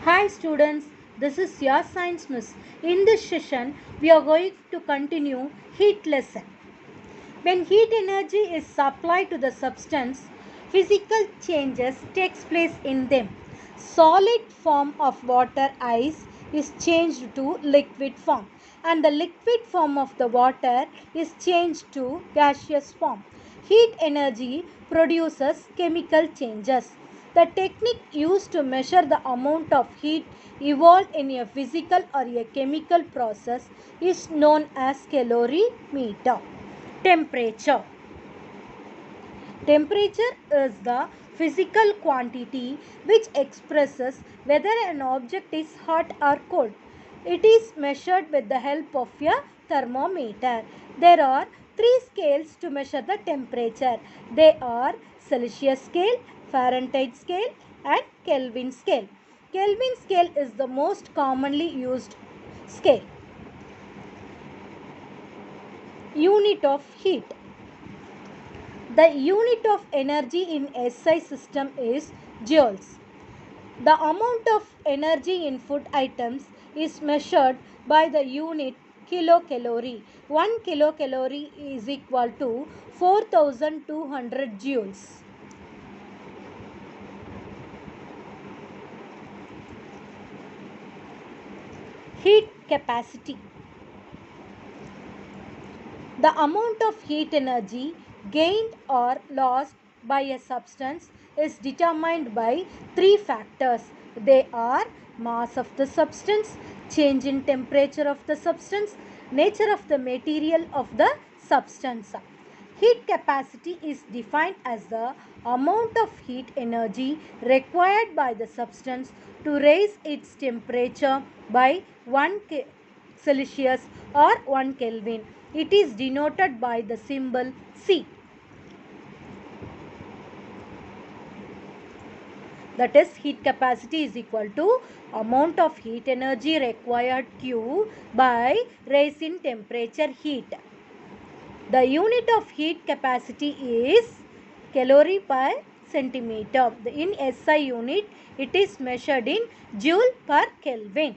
Hi students, this is your science miss. In this session, we are going to continue heat lesson. When heat energy is supplied to the substance, physical changes takes place in them. Solid form of water ice is changed to liquid form and the liquid form of the water is changed to gaseous form. Heat energy produces chemical changes. The technique used to measure the amount of heat evolved in a physical or a chemical process is known as calorimeter. Temperature. Temperature is the physical quantity which expresses whether an object is hot or cold. It is measured with the help of a thermometer. There are three scales to measure the temperature. They are Celsius scale, Fahrenheit scale and Kelvin scale. Kelvin scale is the most commonly used scale. Unit of heat. The unit of energy in SI system is joules. The amount of energy in food items is measured by the unit kilocalorie. 1 kilocalorie is equal to 4200 joules. Heat capacity. The amount of heat energy gained or lost by a substance is determined by three factors. They are mass of the substance, change in temperature of the substance, nature of the material of the substance. Heat capacity is defined as the amount of heat energy required by the substance to raise its temperature by 1 Celsius or 1 Kelvin. It is denoted by the symbol C. That is, heat capacity is equal to amount of heat energy required Q by rise in temperature heat. The unit of heat capacity is calorie per centimeter. In SI unit, it is measured in joule per Kelvin.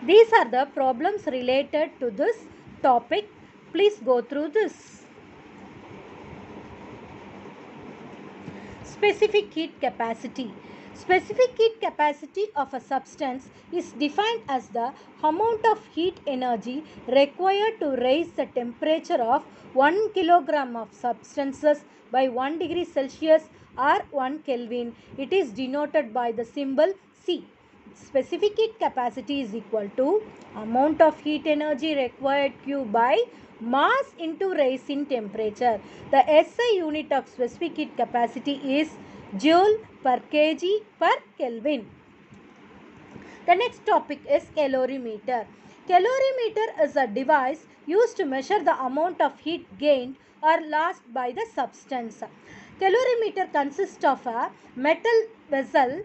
These are the problems related to this topic. Please go through this. Specific heat capacity. Specific heat capacity of a substance is defined as the amount of heat energy required to raise the temperature of 1 kilogram of substances by 1 degree Celsius or 1 Kelvin. It is denoted by the symbol C. Specific heat capacity is equal to amount of heat energy required Q by mass into rise in temperature. The SI unit of specific heat capacity is joule per kg per Kelvin. The next topic is calorimeter. Calorimeter is a device used to measure the amount of heat gained or lost by the substance. Calorimeter consists of a metal vessel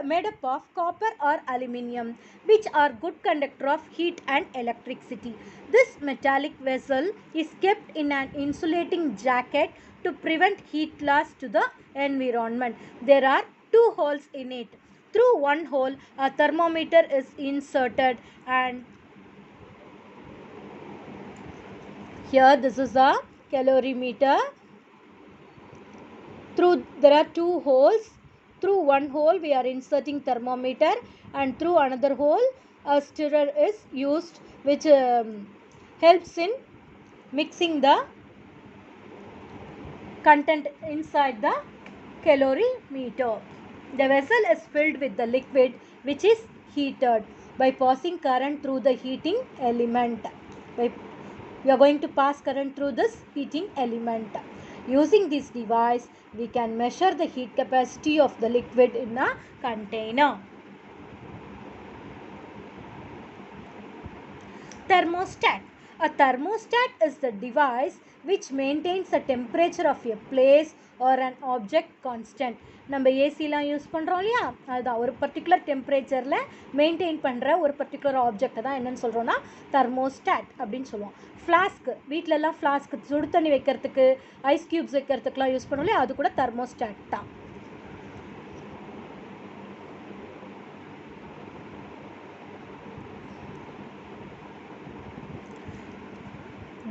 made up of copper or aluminium, which are good conductor of heat and electricity. This metallic vessel is kept in an insulating jacket to prevent heat loss to the environment. There are two holes in it. Through one hole, a thermometer is inserted, and here this is a calorimeter. There are two holes. Through one hole we are inserting thermometer, and through another hole a stirrer is used, which helps in mixing the content inside the calorimeter. The vessel is filled with the liquid which is heated by passing current through the heating element. We are going to pass current through this heating element. Using this device, we can measure the heat capacity of the liquid in a container. Thermostat. A thermostat is the device which maintains the temperature of a place or an object constant. நம்ம ஏசிலாம் use பண்ணுறோம் இல்லையா, அதுதான் ஒரு particular டெம்பரேச்சரில் maintain பண்ணுற ஒரு particular ஆப்ஜெக்டை தான் என்னென்னு சொல்கிறோன்னா தெர்மோஸ்டாட் அப்படின்னு சொல்லுவோம். ஃப்ளாஸ்க்கு, வீட்டிலலாம் ஃப்ளாஸ்க்கு சுடு தண்ணி வைக்கிறதுக்கு, ஐஸ் க்யூப்ஸ் வைக்கிறதுக்குலாம் யூஸ் பண்ணுவோம் இல்லையா, அது கூட தெர்மோஸ்டாட் தான்.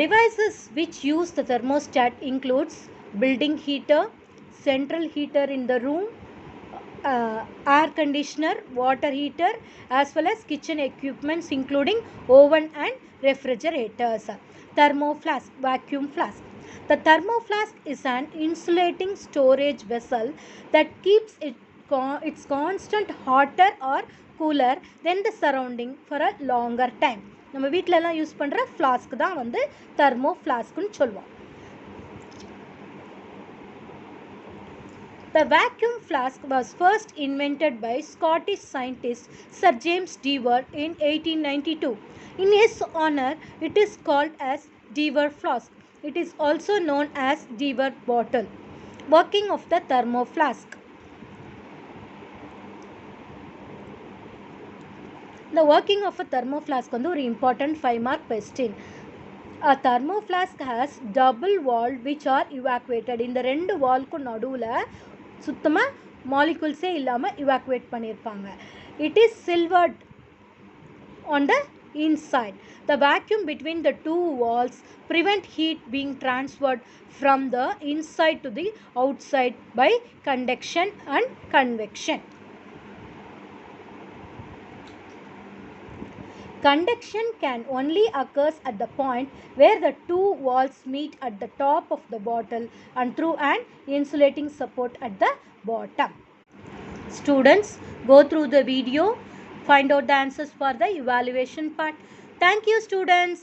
Devices which use the thermostat includes building heater, central heater in the room, air conditioner, water heater, as well as kitchen equipments including oven and refrigerators. Thermoflask, vacuum flask. The thermoflask is an insulating storage vessel that keeps its constant hotter or cooler than the surrounding for a longer time. நம்ம வீட்டிலலாம் use பண்ணுற flask தான் வந்து thermo ஃப்ளாஸ்க்குன்னு சொல்லுவோம். The vacuum flask was first invented by Scottish scientist Sir James Dewar in 1892. In his honor, it is called as Dewar flask. It is also known as Dewar bottle. Working of the thermo flask. The working of a thermo flask வந்து ஒரு important 5-mark question. A thermo flask has double wall which are evacuated. இந்த ரெண்டு வால்க்கும் நடுவில் சுத்தமாக மாலிகுல்ஸே இல்லாமல் evacuate பண்ணியிருப்பாங்க. It is silvered on the inside. The vacuum between the two walls prevent heat being transferred from the inside to the outside by conduction and convection. Conduction can only occurs at the point where the two walls meet at the top of the bottle and through an insulating support at the bottom. Students, go through the video, find out the answers for the evaluation part. Thank you, students.